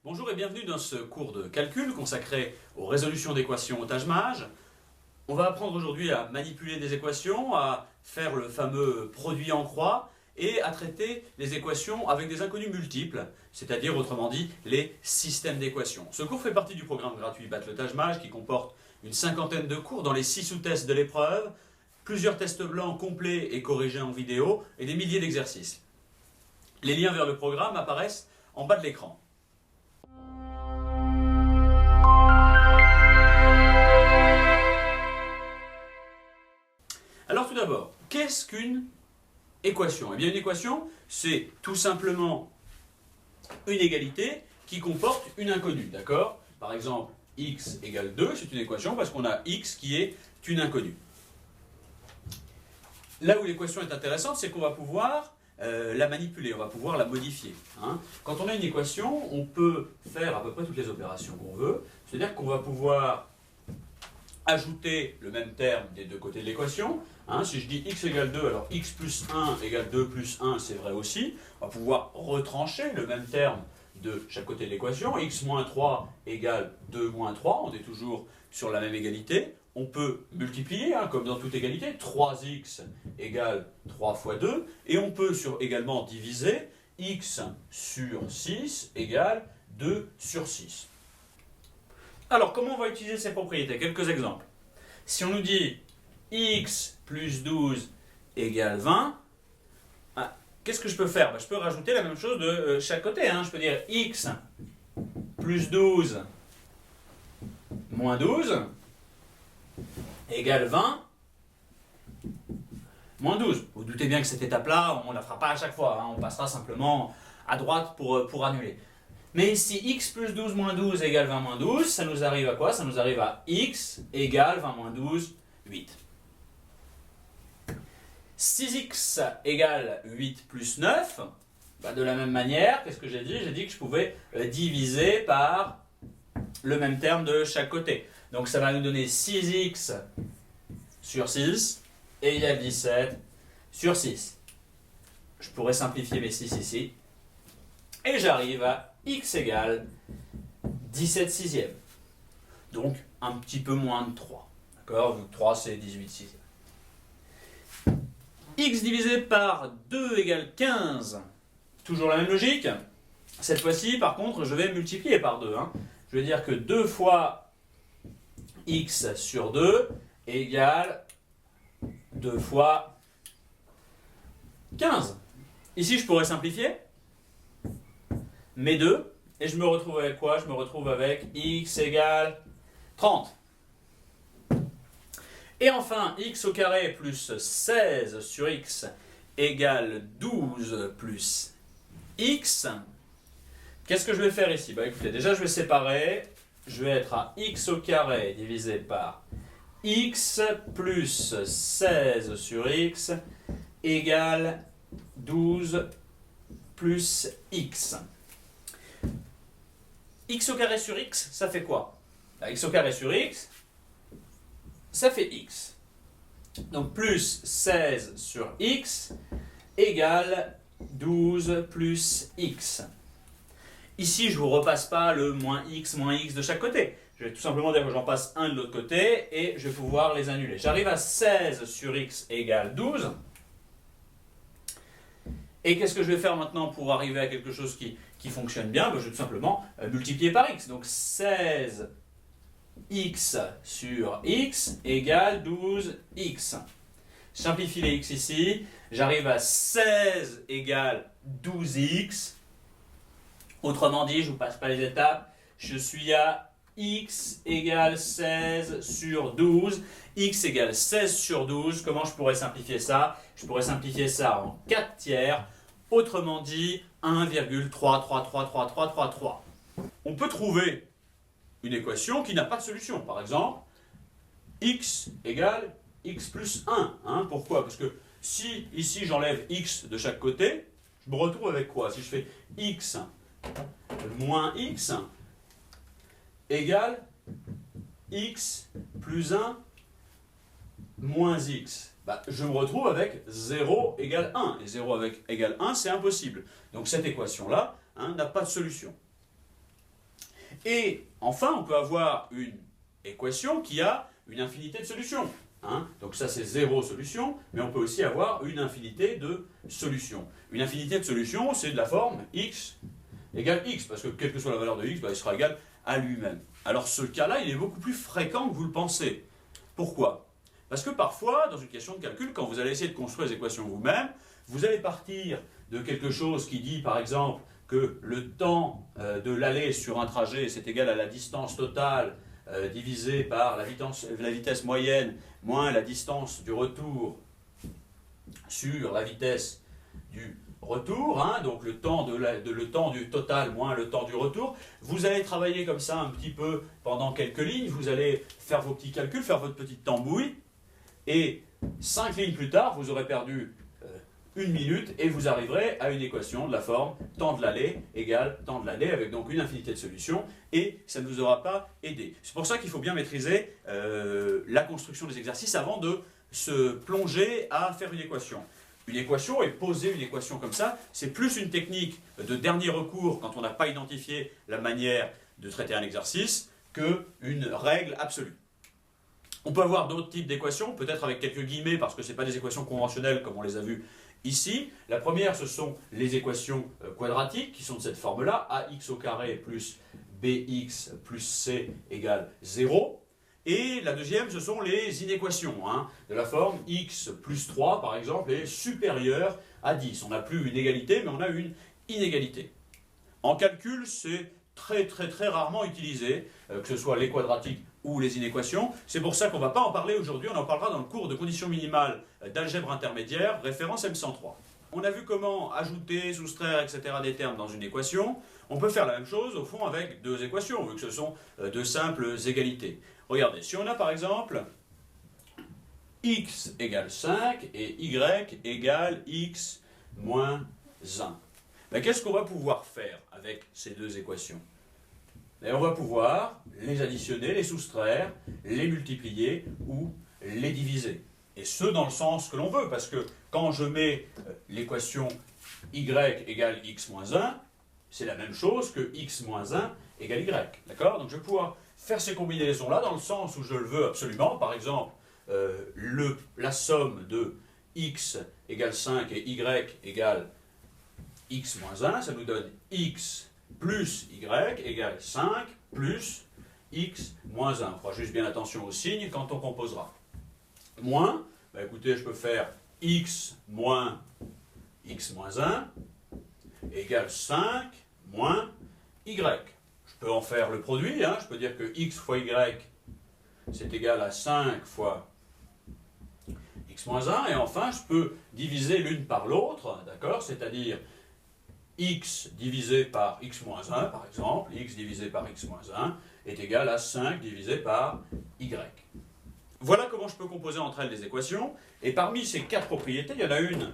Bonjour et bienvenue dans ce cours de calcul consacré aux résolutions d'équations au tâche-mage. On va apprendre aujourd'hui à manipuler des équations, à faire le fameux produit en croix et à traiter les équations avec des inconnus multiples, c'est-à-dire autrement dit les systèmes d'équations. Ce cours fait partie du programme gratuit Battre le tâche-mage qui comporte une cinquantaine de cours dans les 6 sous-tests de l'épreuve, plusieurs tests blancs complets et corrigés en vidéo et des milliers d'exercices. Les liens vers le programme apparaissent en bas de l'écran. Alors tout d'abord, qu'est-ce qu'une équation? Eh bien une équation, c'est tout simplement une égalité qui comporte une inconnue, d'accord? Par exemple, x égale 2, c'est une équation parce qu'on a x qui est une inconnue. Là où l'équation est intéressante, c'est qu'on va pouvoir la manipuler, on va pouvoir la modifier. Quand on a une équation, on peut faire à peu près toutes les opérations qu'on veut, c'est-à-dire qu'on va pouvoir ajouter le même terme des deux côtés de l'équation. Si je dis x égale 2, alors x plus 1 égale 2 plus 1, c'est vrai aussi. On va pouvoir retrancher le même terme de chaque côté de l'équation. X moins 3 égale 2 moins 3, on est toujours sur la même égalité. On peut multiplier, comme dans toute égalité, 3x égale 3 fois 2, et on peut également diviser x sur 6 égale 2 sur 6. Alors, comment on va utiliser ces propriétés? Quelques exemples. Si on nous dit x plus 12 égale 20, qu'est-ce que je peux faire? Je peux rajouter la même chose de chaque côté. Je peux dire x plus 12 moins 12 égale 20 moins 12. Vous doutez bien que cette étape-là, on ne la fera pas à chaque fois. On passera simplement à droite pour annuler. Mais si x plus 12 moins 12 égale 20 moins 12, ça nous arrive à quoi? Ça nous arrive à x égale 20 moins 12, 8. 6x égale 8 plus 9, de la même manière, qu'est-ce que j'ai dit? J'ai dit que je pouvais diviser par le même terme de chaque côté. Donc ça va nous donner 6x sur 6 égale 17 sur 6. Je pourrais simplifier mes 6 ici. Et j'arrive à x égale 17 sixièmes. Donc un petit peu moins de 3. D'accord? Donc 3 c'est 18 sixièmes. X divisé par 2 égale 15. Toujours la même logique. Cette fois-ci, par contre, je vais multiplier par 2. Je vais dire que 2 fois x sur 2 égale 2 fois 15. Ici, je pourrais simplifier mes 2, et je me retrouve avec quoi? Je me retrouve avec x égale 30. Et enfin, x au carré plus 16 sur x égale 12 plus x. Qu'est-ce que je vais faire ici? Écoutez, déjà je vais séparer. Je vais être à x au carré divisé par x plus 16 sur x égale 12 plus x. X au carré sur x, ça fait quoi? X au carré sur x, ça fait x. Donc plus 16 sur x égale 12 plus x. Ici, je ne vous repasse pas le moins x de chaque côté. Je vais tout simplement dire que j'en passe un de l'autre côté et je vais pouvoir les annuler. J'arrive à 16 sur x égale 12. Et qu'est-ce que je vais faire maintenant pour arriver à quelque chose qui fonctionne bien? Je vais tout simplement multiplier par x. Donc 16x sur x égale 12x. Je simplifie les x ici. J'arrive à 16 égale 12x. Autrement dit, je ne vous passe pas les étapes. Je suis à x égale 16 sur 12. X égale 16 sur 12. Comment je pourrais simplifier ça? Je pourrais simplifier ça en 4 tiers. Autrement dit, 1,3333333. On peut trouver une équation qui n'a pas de solution. Par exemple, x égale x plus 1. Pourquoi? Parce que si ici j'enlève x de chaque côté, je me retrouve avec quoi? Si je fais x moins x égale x plus 1 moins x. Je me retrouve avec 0 égale 1. Et 0 égale 1, c'est impossible. Donc cette équation-là n'a pas de solution. Et enfin, on peut avoir une équation qui a une infinité de solutions. Hein. Donc ça, c'est 0 solution, mais on peut aussi avoir une infinité de solutions. Une infinité de solutions, c'est de la forme x égale x, parce que quelle que soit la valeur de x, il sera égal à lui-même. Alors ce cas-là, il est beaucoup plus fréquent que vous le pensez. Pourquoi? Parce que parfois, dans une question de calcul, quand vous allez essayer de construire les équations vous-même, vous allez partir de quelque chose qui dit, par exemple, que le temps de l'aller sur un trajet, c'est égal à la distance totale divisé par la vitesse moyenne moins la distance du retour sur la vitesse du retour, hein, donc le temps du total moins le temps du retour. Vous allez travailler comme ça un petit peu pendant quelques lignes, vous allez faire vos petits calculs, faire votre petite tambouille, et 5 lignes plus tard, vous aurez perdu 1 minute et vous arriverez à une équation de la forme temps de l'aller égale temps de l'aller, avec donc une infinité de solutions, et ça ne vous aura pas aidé. C'est pour ça qu'il faut bien maîtriser la construction des exercices avant de se plonger à faire une équation. Une équation, et poser une équation comme ça, c'est plus une technique de dernier recours quand on n'a pas identifié la manière de traiter un exercice qu'une règle absolue. On peut avoir d'autres types d'équations, peut-être avec quelques guillemets, parce que ce n'est pas des équations conventionnelles comme on les a vues ici. La première, ce sont les équations quadratiques, qui sont de cette forme-là, ax au carré plus bx plus c égale 0. Et la deuxième, ce sont les inéquations, hein, de la forme x plus 3, par exemple, est supérieur à 10. On n'a plus une égalité, mais on a une inégalité. En calcul, c'est très rarement utilisé, que ce soit les quadratiques ou les inéquations. C'est pour ça qu'on ne va pas en parler aujourd'hui, on en parlera dans le cours de conditions minimales d'algèbre intermédiaire, référence M103. On a vu comment ajouter, soustraire, etc. des termes dans une équation. On peut faire la même chose, au fond, avec deux équations, vu que ce sont de simples égalités. Regardez, si on a par exemple x égale 5 et y égale x moins 1. Ben, qu'est-ce qu'on va pouvoir faire avec ces deux équations? Ben, on va pouvoir les additionner, les soustraire, les multiplier ou les diviser. Et ce, dans le sens que l'on veut, parce que quand je mets l'équation y égale x moins 1, c'est la même chose que x moins 1 égale y. D'accord? Donc je vais pouvoir faire ces combinaisons-là dans le sens où je le veux absolument. Par exemple, la somme de x égale 5 et y égale x moins 1, ça nous donne x plus y égale 5 plus x moins 1. On fera juste bien attention aux signes quand on composera. Moins, bah écoutez, je peux faire x moins x moins 1 égale 5 moins y. Je peux en faire le produit, hein, je peux dire que x fois y c'est égal à 5 fois x moins 1, et enfin je peux diviser l'une par l'autre, d'accord, c'est-à-dire x divisé par x moins 1, par exemple, x divisé par x moins 1 est égal à 5 divisé par y. Voilà comment je peux composer entre elles des équations, et parmi ces quatre propriétés, il y en a une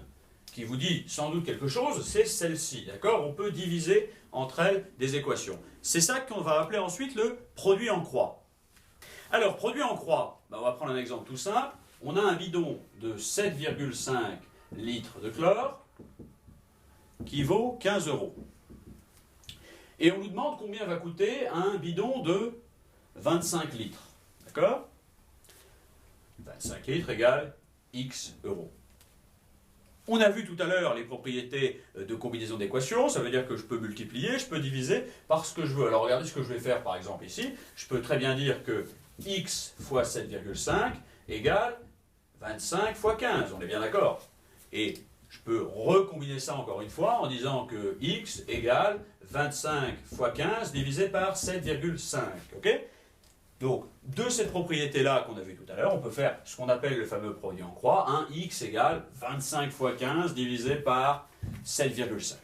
qui vous dit sans doute quelque chose, c'est celle-ci, d'accord? On peut diviser entre elles des équations. C'est ça qu'on va appeler ensuite le produit en croix. Alors, produit en croix, on va prendre un exemple tout simple. On a un bidon de 7,5 litres de chlore qui vaut 15 €. Et on nous demande combien va coûter un bidon de 25 litres. D'accord? 25 litres égale X euros. On a vu tout à l'heure les propriétés de combinaison d'équations, ça veut dire que je peux multiplier, je peux diviser par ce que je veux. Alors regardez ce que je vais faire par exemple ici. Je peux très bien dire que x fois 7,5 égale 25 fois 15, on est bien d'accord. Et je peux recombiner ça encore une fois en disant que x égale 25 fois 15 divisé par 7,5. Ok? Donc, de cette propriété-là qu'on a vue tout à l'heure, on peut faire ce qu'on appelle le fameux produit en croix, hein, x égale 25 fois 15 divisé par 7,5.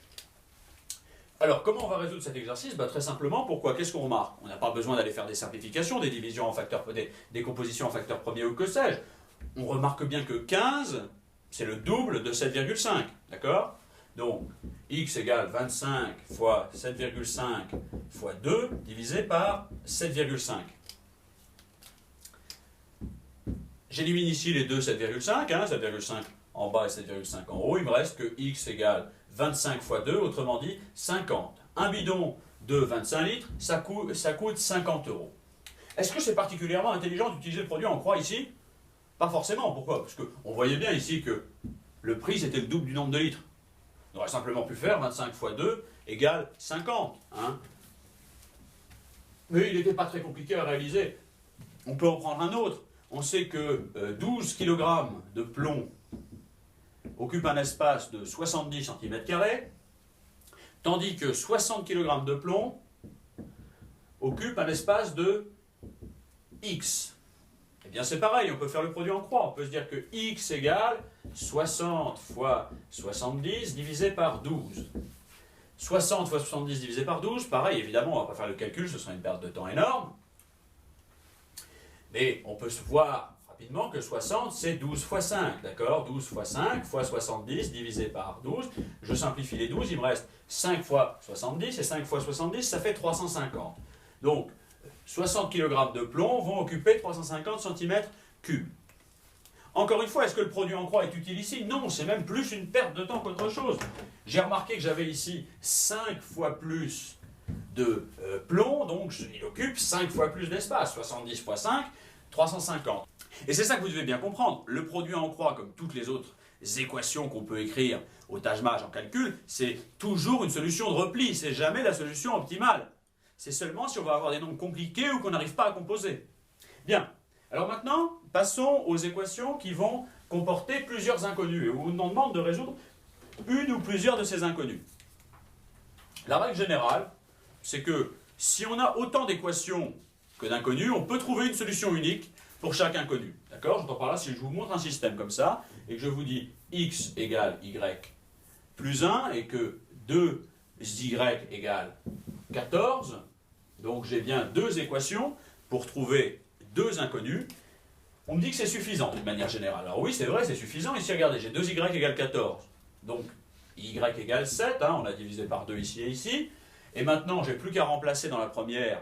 Alors, comment on va résoudre cet exercice? Très simplement, pourquoi? Qu'est-ce qu'on remarque? On n'a pas besoin d'aller faire des simplifications, des divisions en facteurs, des compositions en facteurs premiers ou que sais-je. On remarque bien que 15, c'est le double de 7,5, d'accord? Donc, x égale 25 fois 7,5 fois 2 divisé par 7,5. J'élimine ici les deux 7,5, hein, 7,5 en bas et 7,5 en haut. Il me reste que x égale 25 fois 2, autrement dit 50. Un bidon de 25 litres, ça coûte 50 euros. Est-ce que c'est particulièrement intelligent d'utiliser le produit en croix ici? Pas forcément. Pourquoi? Parce qu'on voyait bien ici que le prix c'était le double du nombre de litres. On aurait simplement pu faire 25 fois 2 égale 50. Hein. Mais il n'était pas très compliqué à réaliser. On peut en prendre un autre. On sait que 12 kg de plomb occupe un espace de 70 cm², tandis que 60 kg de plomb occupe un espace de X. Eh bien c'est pareil, on peut faire le produit en croix. On peut se dire que X égale 60 fois 70 divisé par 12. 60 fois 70 divisé par 12, pareil, évidemment, on ne va pas faire le calcul, ce serait une perte de temps énorme. Mais on peut se voir rapidement que 60, c'est 12 fois 5, d'accord? 12 fois 5 fois 70 divisé par 12. Je simplifie les 12, il me reste 5 fois 70, et 5 fois 70, ça fait 350. Donc, 60 kg de plomb vont occuper 350 cm3. Encore une fois, est-ce que le produit en croix est utile ici? Non, c'est même plus une perte de temps qu'autre chose. J'ai remarqué que j'avais ici 5 fois plus de plomb, donc il occupe 5 fois plus d'espace. 70 fois 5, 350. Et c'est ça que vous devez bien comprendre. Le produit en croix, comme toutes les autres équations qu'on peut écrire au tâche-mage en calcul, c'est toujours une solution de repli, c'est jamais la solution optimale. C'est seulement si on va avoir des nombres compliqués ou qu'on n'arrive pas à composer. Bien. Alors maintenant, passons aux équations qui vont comporter plusieurs inconnus, et où on nous demande de résoudre une ou plusieurs de ces inconnus. La règle générale, c'est que si on a autant d'équations que d'inconnus, on peut trouver une solution unique pour chaque inconnu. D'accord? J'entends par là, si je vous montre un système comme ça, et que je vous dis x égale y plus 1, et que 2y égale 14, donc j'ai bien deux équations pour trouver deux inconnus. On me dit que c'est suffisant d'une manière générale. Alors oui, c'est vrai, c'est suffisant. Ici, regardez, j'ai 2y égale 14. Donc, y égale 7, hein, on a divisé par 2 ici et ici. Et maintenant, j'ai plus qu'à remplacer dans la première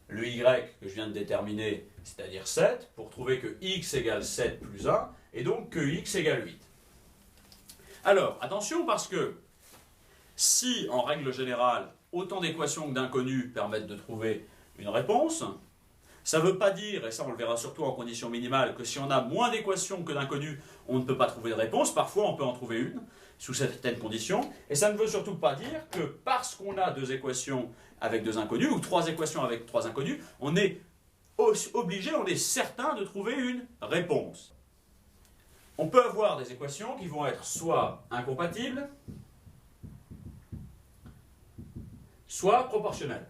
le y que je viens de déterminer, c'est-à-dire 7, pour trouver que x égale 7 plus 1, et donc que x égale 8. Alors, attention, parce que si, en règle générale, autant d'équations que d'inconnus permettent de trouver une réponse, ça ne veut pas dire, et ça on le verra surtout en condition minimale, que si on a moins d'équations que d'inconnus, on ne peut pas trouver de réponse. Parfois on peut en trouver une, sous certaines conditions. Et ça ne veut surtout pas dire que parce qu'on a deux équations avec deux inconnus, ou trois équations avec trois inconnus, on est obligé, on est certain de trouver une réponse. On peut avoir des équations qui vont être soit incompatibles, soit proportionnelles.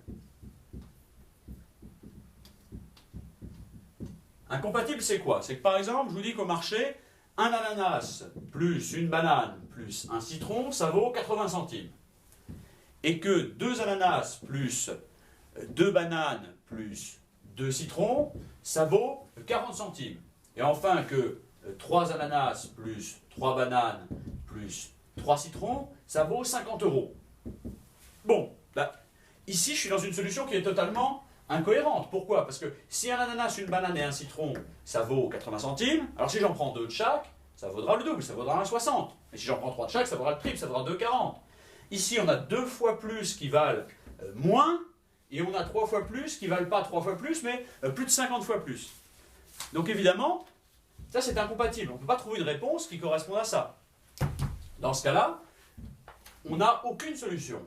Incompatible, c'est quoi? C'est que par exemple, je vous dis qu'au marché, un ananas plus une banane plus un citron, ça vaut 80 centimes. Et que deux ananas plus deux bananes plus deux citrons, ça vaut 40 centimes. Et enfin que 3 ananas plus 3 bananes plus 3 citrons, ça vaut 50 euros. Bon, bah, ici je suis dans une solution qui est totalement incohérente. Pourquoi? Parce que si un ananas, une banane et un citron, ça vaut 80 centimes, alors si j'en prends 2 de chaque, ça vaudra le double, ça vaudra 1,60. Et si j'en prends 3 de chaque, ça vaudra le triple, ça vaudra 2,40. Ici, on a 2 fois plus qui valent moins, et on a 3 fois plus qui valent pas 3 fois plus, mais plus de 50 fois plus. Donc évidemment, ça c'est incompatible. On ne peut pas trouver une réponse qui corresponde à ça. Dans ce cas-là, on n'a aucune solution.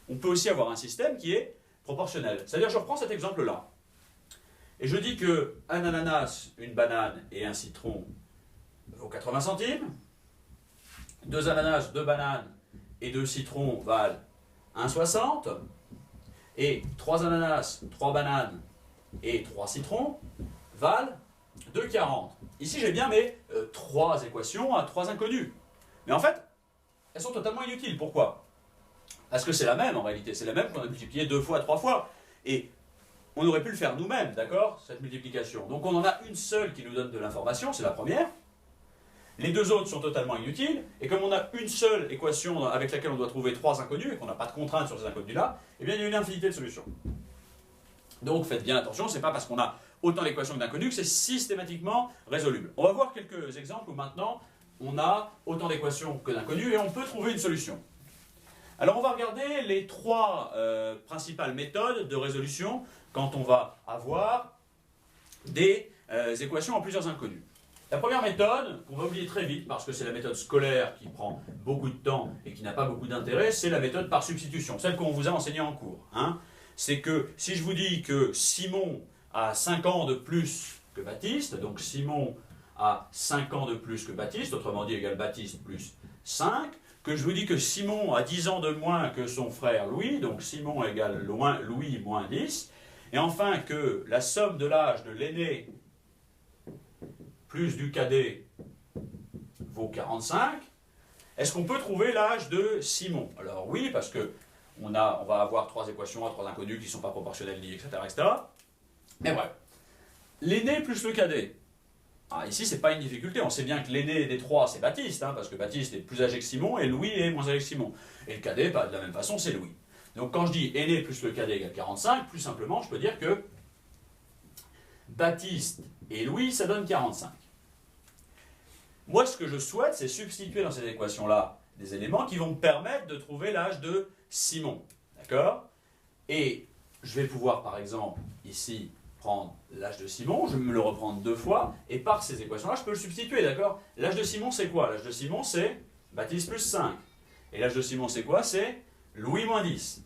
On peut aussi avoir un système qui est proportionnel. C'est-à-dire, je reprends cet exemple-là. Et je dis que un ananas, une banane et un citron vaut 80 centimes. 2 ananas, 2 bananes et 2 citrons valent 1,60. Et 3 ananas, 3 bananes et 3 citrons valent 2,40. Ici, j'ai bien mes 3 équations à 3 inconnus. Mais en fait, elles sont totalement inutiles. Pourquoi? Parce que c'est la même en réalité, c'est la même qu'on a multiplié 2 fois, 3 fois. Et on aurait pu le faire nous-mêmes, d'accord, cette multiplication. Donc on en a une seule qui nous donne de l'information, c'est la première. Les deux autres sont totalement inutiles. Et comme on a une seule équation avec laquelle on doit trouver 3 inconnus, et qu'on n'a pas de contrainte sur ces inconnus-là, eh bien il y a une infinité de solutions. Donc faites bien attention, c'est pas parce qu'on a autant d'équations que d'inconnus que c'est systématiquement résoluble. On va voir quelques exemples où maintenant on a autant d'équations que d'inconnus et on peut trouver une solution. Alors on va regarder les trois principales méthodes de résolution quand on va avoir des équations en plusieurs inconnus. La première méthode, qu'on va oublier très vite parce que c'est la méthode scolaire qui prend beaucoup de temps et qui n'a pas beaucoup d'intérêt, c'est la méthode par substitution, celle qu'on vous a enseignée en cours. Hein. C'est que si je vous dis que Simon a 5 ans de plus que Baptiste, donc Simon a 5 ans de plus que Baptiste, autrement dit égale Baptiste plus 5, que je vous dis que Simon a 10 ans de moins que son frère Louis, donc Simon égale Louis moins 10, et enfin que la somme de l'âge de l'aîné plus du cadet vaut 45, est-ce qu'on peut trouver l'âge de Simon? Alors oui, parce que on va avoir trois équations à trois inconnus qui ne sont pas proportionnelles liées, etc., etc. Mais bref, l'aîné plus le cadet. Ah, ici, ce n'est pas une difficulté. On sait bien que l'aîné des trois, c'est Baptiste, hein, parce que Baptiste est plus âgé que Simon et Louis est moins âgé que Simon. Et le cadet, bah, de la même façon, c'est Louis. Donc quand je dis aîné plus le cadet égale 45, plus simplement, je peux dire que Baptiste et Louis, ça donne 45. Moi, ce que je souhaite, c'est substituer dans cette équation-là des éléments qui vont me permettre de trouver l'âge de Simon. D'accord? Et je vais pouvoir, par exemple, ici, prendre l'âge de Simon, je vais me le reprendre deux fois, et par ces équations-là, je peux le substituer, d'accord? L'âge de Simon, c'est quoi? L'âge de Simon, c'est Baptiste plus 5. Et l'âge de Simon, c'est quoi? C'est Louis moins 10.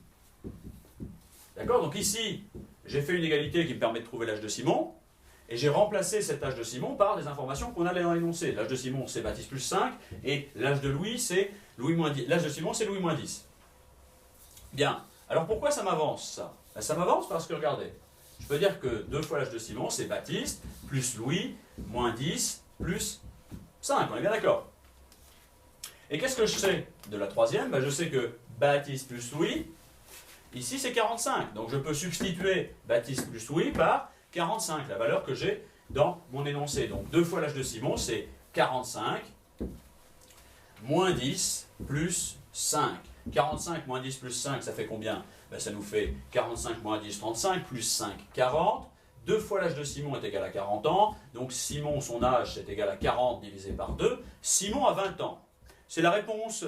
D'accord? Donc ici, j'ai fait une égalité qui me permet de trouver l'âge de Simon, et j'ai remplacé cet âge de Simon par des informations qu'on a dans l'énoncé. L'âge de Simon, c'est Baptiste plus 5, et l'âge de Louis, c'est Louis moins 10. L'âge de Simon, c'est Louis moins 10. Bien. Alors pourquoi ça m'avance, ça? Ben, ça m'avance parce que, regardez, je peux dire que 2 fois l'âge de Simon, c'est Baptiste, plus Louis, moins 10, plus 5. On est bien d'accord? Et qu'est-ce que je sais de la troisième? Ben, je sais que Baptiste plus Louis, ici c'est 45. Donc je peux substituer Baptiste plus Louis par 45, la valeur que j'ai dans mon énoncé. Donc 2 fois l'âge de Simon, c'est 45, moins 10, plus 5. 45 moins 10 plus 5, ça fait combien? Ben, ça nous fait 45 moins 10, 35, plus 5, 40. 2 fois l'âge de Simon est égal à 40 ans. Donc Simon, son âge, c'est égal à 40 divisé par 2. Simon a 20 ans. C'est la réponse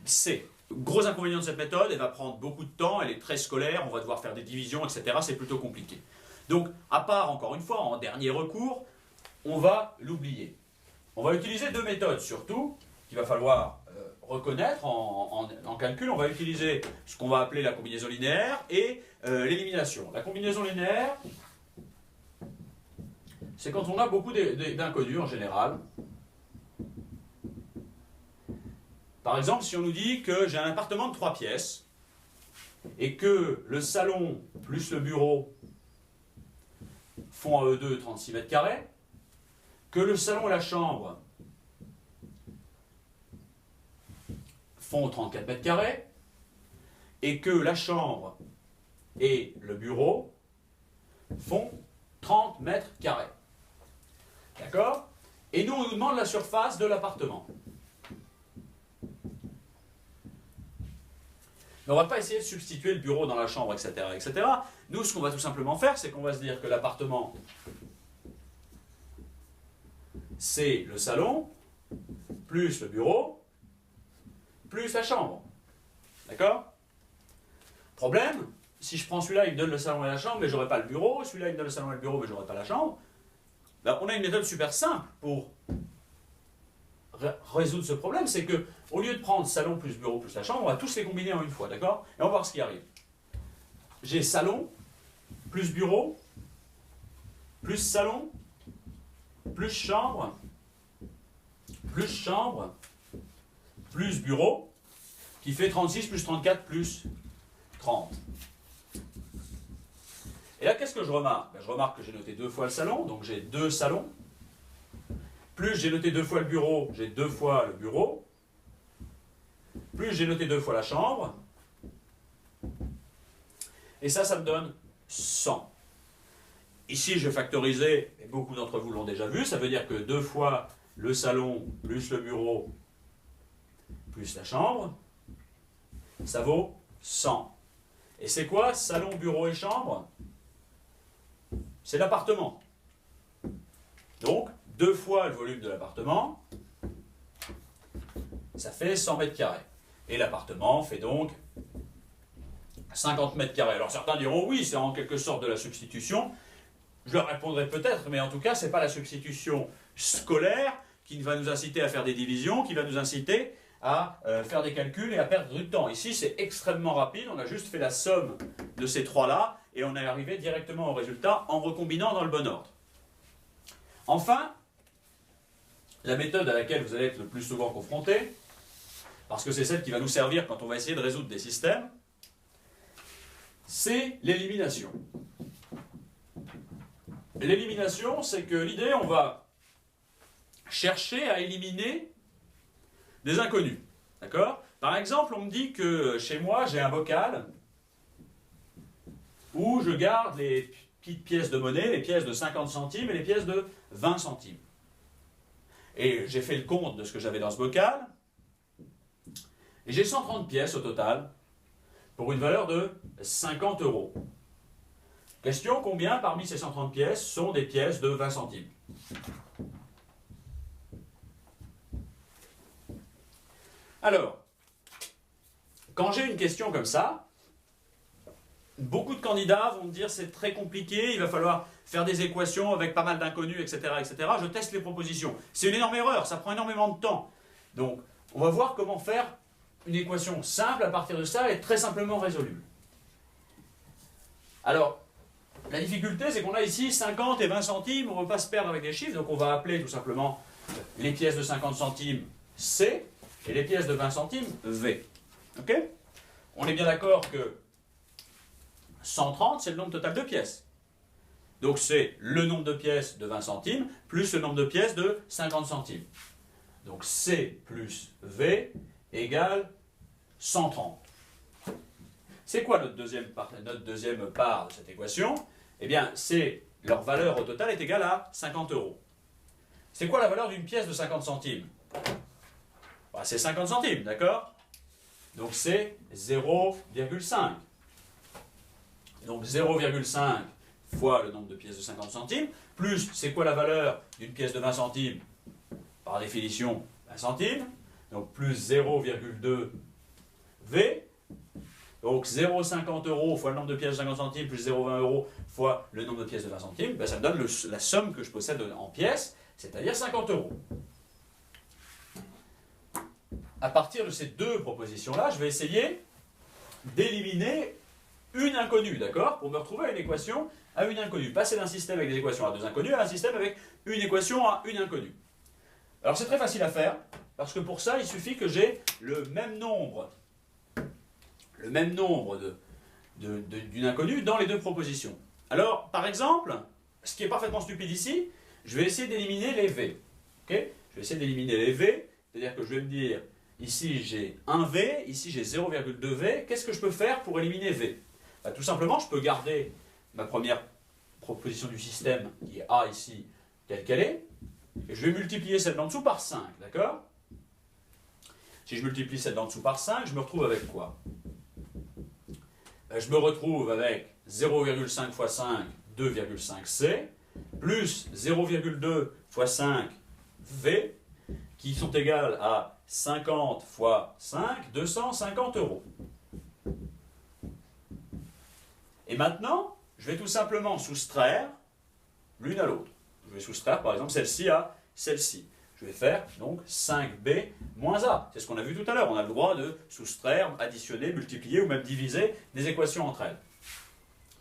C. Gros inconvénient de cette méthode, elle va prendre beaucoup de temps, elle est très scolaire, on va devoir faire des divisions, etc. C'est plutôt compliqué. Donc, à part, encore une fois, en dernier recours, on va l'oublier. On va utiliser deux méthodes, surtout, qu'il va falloir reconnaître en calcul. On va utiliser ce qu'on va appeler la combinaison linéaire et l'élimination. La combinaison linéaire, c'est quand on a beaucoup d'inconnus en général. Par exemple, si on nous dit que j'ai un appartement de 3 pièces et que le salon plus le bureau font à eux deux 36 mètres carrés, que le salon et la chambre font 34 mètres carrés, et que la chambre et le bureau font 30 mètres carrés. D'accord? Et nous, on nous demande la surface de l'appartement. Mais on ne va pas essayer de substituer le bureau dans la chambre, etc., etc. Nous, ce qu'on va tout simplement faire, c'est qu'on va se dire que l'appartement, c'est le salon, plus le bureau, plus la chambre. D'accord? Problème, si je prends celui-là, il me donne le salon et la chambre, mais je n'aurai pas le bureau. Celui-là, il me donne le salon et le bureau, mais je n'aurai pas la chambre. Là, on a une méthode super simple pour résoudre ce problème, c'est que au lieu de prendre salon plus bureau plus la chambre, on va tous les combiner en une fois, d'accord? Et on va voir ce qui arrive. J'ai salon plus bureau plus salon plus chambre plus bureau qui fait 36 plus 34 plus 30. Et là, qu'est-ce que je remarque? Ben, je remarque que j'ai noté 2 fois le salon, donc j'ai 2 salons. Plus j'ai noté 2 fois le bureau, j'ai 2 fois le bureau. Plus j'ai noté 2 fois la chambre. Et ça me donne 100. Ici, je vais factoriser, et beaucoup d'entre vous l'ont déjà vu, ça veut dire que 2 fois le salon, plus le bureau, plus la chambre, ça vaut 100. Et c'est quoi salon, bureau et chambre? C'est l'appartement. Donc, 2 fois le volume de l'appartement, ça fait 100 mètres carrés. Et l'appartement fait donc 50 mètres carrés. Alors certains diront oui, c'est en quelque sorte de la substitution. Je leur répondrai peut-être, mais en tout cas, ce n'est pas la substitution scolaire qui va nous inciter à faire des divisions, qui va nous inciter à faire des calculs et à perdre du temps. Ici, c'est extrêmement rapide, on a juste fait la somme de ces trois-là, et on est arrivé directement au résultat en recombinant dans le bon ordre. Enfin, la méthode à laquelle vous allez être le plus souvent confronté, parce que c'est celle qui va nous servir quand on va essayer de résoudre des systèmes, c'est l'élimination. L'élimination, c'est que l'idée, on va chercher à éliminer des inconnus. D'accord ? Par exemple, on me dit que chez moi, j'ai un bocal où je garde les petites pièces de monnaie, les pièces de 50 centimes et les pièces de 20 centimes. Et j'ai fait le compte de ce que j'avais dans ce bocal, et j'ai 130 pièces au total, pour une valeur de 50 €. Question, combien parmi ces 130 pièces sont des pièces de 20 centimes? Alors, quand j'ai une question comme ça, beaucoup de candidats vont me dire c'est très compliqué, il va falloir faire des équations avec pas mal d'inconnus, etc., etc. Je teste les propositions. C'est une énorme erreur, ça prend énormément de temps. Donc, on va voir comment faire une équation simple à partir de ça et très simplement résolue. Alors, la difficulté, c'est qu'on a ici 50 et 20 centimes, on ne veut pas se perdre avec les chiffres, donc on va appeler tout simplement les pièces de 50 centimes C et les pièces de 20 centimes V. Ok ? On est bien d'accord que 130, c'est le nombre total de pièces. Donc c'est le nombre de pièces de 20 centimes plus le nombre de pièces de 50 centimes. Donc C plus V égale 130. C'est quoi notre deuxième part de cette équation? Eh bien, c'est leur valeur au total est égale à 50 €. C'est quoi la valeur d'une pièce de 50 centimes? Bah, c'est 50 centimes, d'accord? Donc c'est 0,5. Donc 0,5 fois le nombre de pièces de 50 centimes, plus c'est quoi la valeur d'une pièce de 20 centimes? Par définition, 20 centimes. Donc plus 0,2 V. Donc 0,50 € fois le nombre de pièces de 50 centimes plus 0,20 € fois le nombre de pièces de 20 centimes, ben ça me donne la somme que je possède en pièces, c'est-à-dire 50 €. À partir de ces deux propositions-là, je vais essayer d'éliminer une inconnue, d'accord? Pour me retrouver à une équation à une inconnue. Passer d'un système avec des équations à deux inconnues à un système avec une équation à une inconnue. Alors c'est très facile à faire, parce que pour ça, il suffit que j'ai le même nombre d'une inconnue dans les deux propositions. Alors, par exemple, ce qui est parfaitement stupide ici, je vais essayer d'éliminer les V. Okay, je vais essayer d'éliminer les V, c'est-à-dire que je vais me dire, ici j'ai 1 V, ici j'ai 0,2 V, qu'est-ce que je peux faire pour éliminer V? Bah, tout simplement, je peux garder ma première proposition du système, qui est A ici, telle qu'elle est, et je vais multiplier celle d'en dessous par 5, d'accord? Si je multiplie celle d'en dessous par 5, je me retrouve avec quoi? Je me retrouve avec 0,5 fois 5, 2,5C, plus 0,2 fois 5, V, qui sont égales à 50 fois 5, 250 €. Et maintenant, je vais tout simplement soustraire l'une à l'autre. Je vais soustraire par exemple celle-ci à celle-ci. Je vais faire donc 5B moins A. C'est ce qu'on a vu tout à l'heure. On a le droit de soustraire, additionner, multiplier ou même diviser des équations entre elles.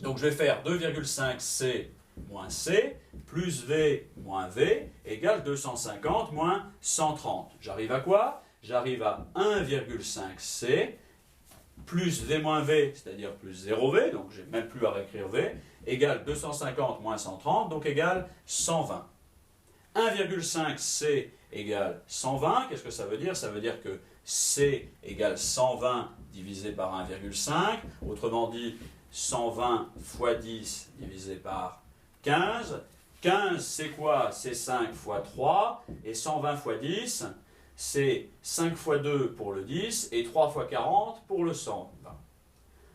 Donc je vais faire 2,5C moins C plus V moins V égale 250 moins 130. J'arrive à quoi? J'arrive à 1,5C plus V moins V, c'est-à-dire plus 0V, donc je n'ai même plus à réécrire V, égale 250 moins 130, donc égale 120. 1,5C égale 120, qu'est-ce que ça veut dire? Ça veut dire que C égale 120 divisé par 1,5, autrement dit 120 fois 10 divisé par 15. 15 c'est quoi? C'est 5 fois 3, et 120 fois 10, c'est 5 fois 2 pour le 10, et 3 fois 40 pour le 100.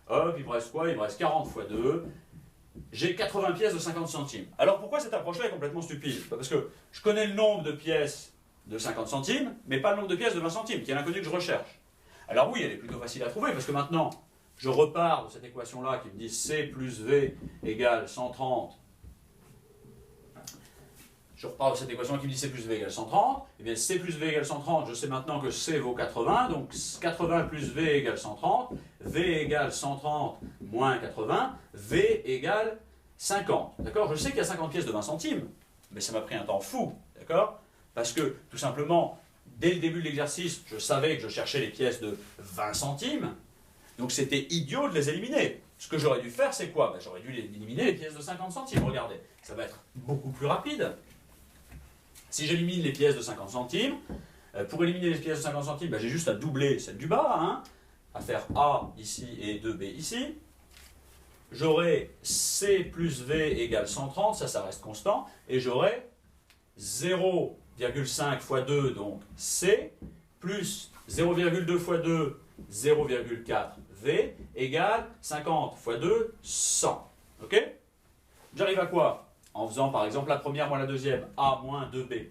Hop, il me reste quoi? Il me reste 40 fois 2. J'ai 80 pièces de 50 centimes. Alors pourquoi cette approche-là est complètement stupide? Parce que je connais le nombre de pièces de 50 centimes, mais pas le nombre de pièces de 20 centimes, qui est l'inconnu que je recherche. Alors oui, elle est plutôt facile à trouver, parce que maintenant, je repars de cette équation-là qui me dit C plus V égale 130. Je repars de cette équation qui me dit C plus V égale 130. Eh bien, C plus V égale 130, je sais maintenant que C vaut 80. Donc 80 plus V égale 130. V égale 130 moins 80. V égale 50. D'accord? Je sais qu'il y a 50 pièces de 20 centimes, mais ça m'a pris un temps fou. D'accord? Parce que, tout simplement, dès le début de l'exercice, je savais que je cherchais les pièces de 20 centimes. Donc c'était idiot de les éliminer. Ce que j'aurais dû faire, c'est quoi? J'aurais dû éliminer les pièces de 50 centimes. Regardez, ça va être beaucoup plus rapide. Si j'élimine les pièces de 50 centimes, pour éliminer les pièces de 50 centimes, j'ai juste à doubler celle du bas, hein, à faire A ici et 2B ici. J'aurai C plus V égale 130, ça reste constant, et j'aurai 0,5 fois 2, donc C, plus 0,2 fois 2, 0,4 V, égale 50 fois 2, 100. Ok? J'arrive à quoi? En faisant par exemple la première moins la deuxième, A moins 2B.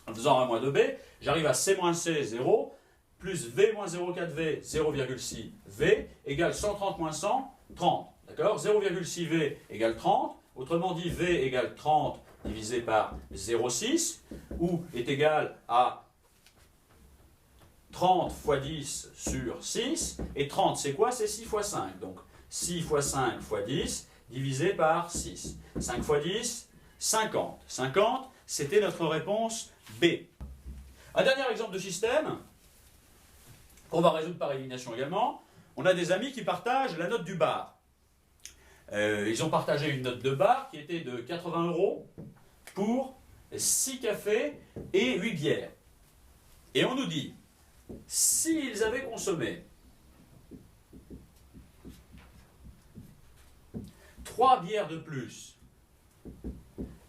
En faisant A moins 2B, j'arrive à C moins C, 0, plus V moins 0,4V, 0,6 V, égale 130 moins 100, 30. D'accord? 0,6 V égale 30. Autrement dit, V égale 30 divisé par 0,6, ou est égal à 30 fois 10 sur 6. Et 30, c'est quoi? C'est 6 fois 5. Donc 6 fois 5 fois 10 divisé par 6. 5 fois 10, 50. 50, c'était notre réponse B. Un dernier exemple de système, qu'on va résoudre par élimination également. On a des amis qui partagent la note du bar. Ils ont partagé une note de bar qui était de 80 € pour 6 cafés et 8 bières. Et on nous dit, s'ils avaient consommé 3 bières de plus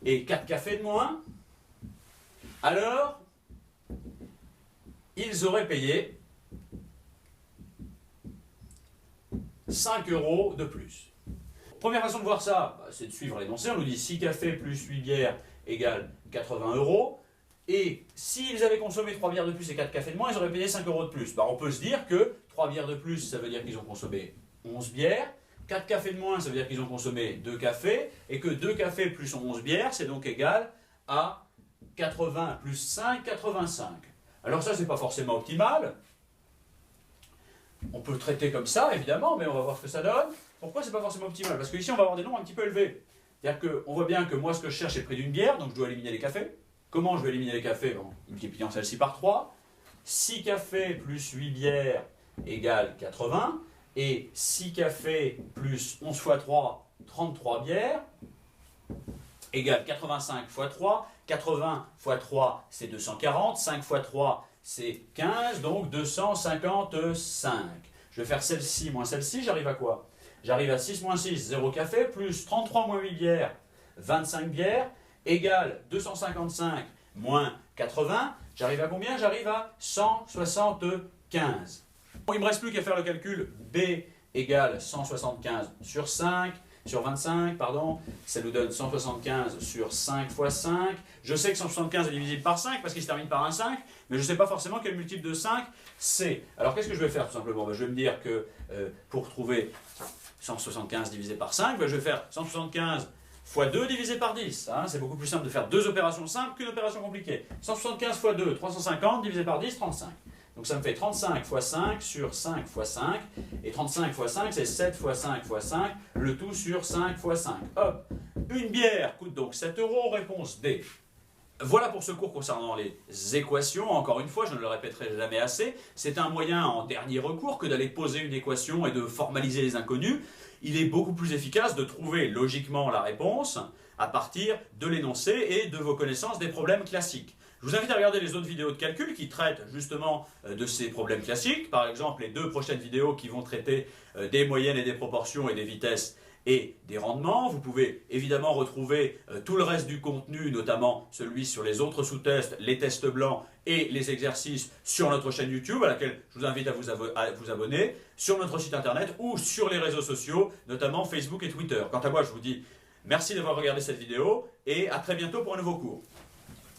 et 4 cafés de moins, alors ils auraient payé 5 € de plus. Première façon de voir ça, c'est de suivre l'énoncé. On nous dit 6 cafés plus 8 bières égale 80 €. Et s'ils avaient consommé 3 bières de plus et 4 cafés de moins, ils auraient payé 5 € de plus. On peut se dire que 3 bières de plus, ça veut dire qu'ils ont consommé 11 bières. 4 cafés de moins, ça veut dire qu'ils ont consommé 2 cafés. Et que 2 cafés plus 11 bières, c'est donc égal à 80 plus 5, 85. Alors ça, c'est pas forcément optimal. On peut le traiter comme ça, évidemment, mais on va voir ce que ça donne. Pourquoi c'est pas forcément optimal? Parce qu'ici, on va avoir des nombres un petit peu élevés. C'est-à-dire qu'on voit bien que moi, ce que je cherche est le prix d'une bière, donc je dois éliminer les cafés. Comment je vais éliminer les cafés? En multipliant celle-ci par 3. 6 cafés plus 8 bières égale 80. Et 6 cafés plus 11 fois 3, 33 bières, égale 85 fois 3. 80 fois 3, c'est 240. 5 fois 3, c'est 15, donc 255. Je vais faire celle-ci moins celle-ci, j'arrive à quoi? J'arrive à 6 moins 6, 0 café, plus 33 moins 8 bières, 25 bières, égale 255 moins 80. J'arrive à combien? J'arrive à 175. Bon, il ne me reste plus qu'à faire le calcul. B égale 175 sur 5, sur 25, pardon. Ça nous donne 175 sur 5 fois 5. Je sais que 175 est divisible par 5 parce qu'il se termine par un 5, mais je ne sais pas forcément quel multiple de 5 c'est. Alors qu'est-ce que je vais faire tout simplement? Je vais me dire que pour trouver 175 divisé par 5, je vais faire 175 fois 2 divisé par 10. Hein, c'est beaucoup plus simple de faire deux opérations simples qu'une opération compliquée. 175 fois 2, 350 divisé par 10, 35. Donc ça me fait 35 fois 5 sur 5 fois 5. Et 35 fois 5, c'est 7 fois 5 fois 5. Le tout sur 5 fois 5. Hop. Une bière coûte donc 7 €. Réponse D. Voilà pour ce cours concernant les équations. Encore une fois, je ne le répéterai jamais assez. C'est un moyen en dernier recours que d'aller poser une équation et de formaliser les inconnus. Il est beaucoup plus efficace de trouver logiquement la réponse à partir de l'énoncé et de vos connaissances des problèmes classiques. Je vous invite à regarder les autres vidéos de calcul qui traitent justement de ces problèmes classiques. Par exemple, les 2 prochaines vidéos qui vont traiter des moyennes et des proportions et des vitesses et des rendements. Vous pouvez évidemment retrouver tout le reste du contenu, notamment celui sur les autres sous-tests, les tests blancs et les exercices sur notre chaîne YouTube, à laquelle je vous invite à vous abonner, sur notre site internet ou sur les réseaux sociaux, notamment Facebook et Twitter. Quant à moi, je vous dis merci d'avoir regardé cette vidéo et à très bientôt pour un nouveau cours.